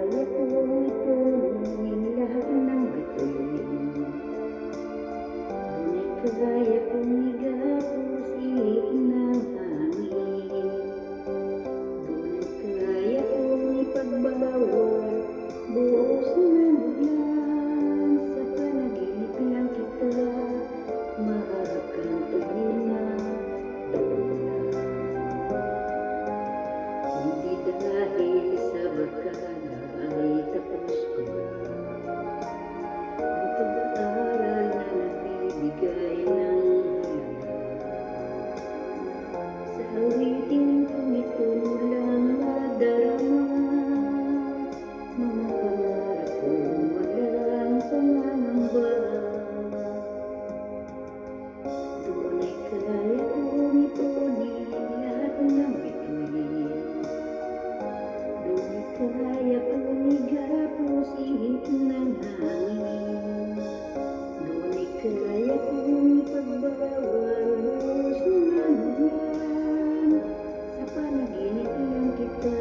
kaya kong ipunin lahat ng bituin. Di kaya kong igapusin ng hangin. Di kaya kong ipagbawal buhos ng ulan. Sa panaginip lang kita maharap kang tuhina. Hindi dahil sa barkada ay tapos ko na ang pag-aaral na nagbibigay ng halaga. Sa awitin kong ito lang nadarama, mga pangarap kong walang pangangamba. Tunay kaya kong ipunin lahat ng bituin. Kaya kong igapusin ng hangin. Ngunit kaya kong ipagbawal buhos ng ulan. Sa panaginip lang kita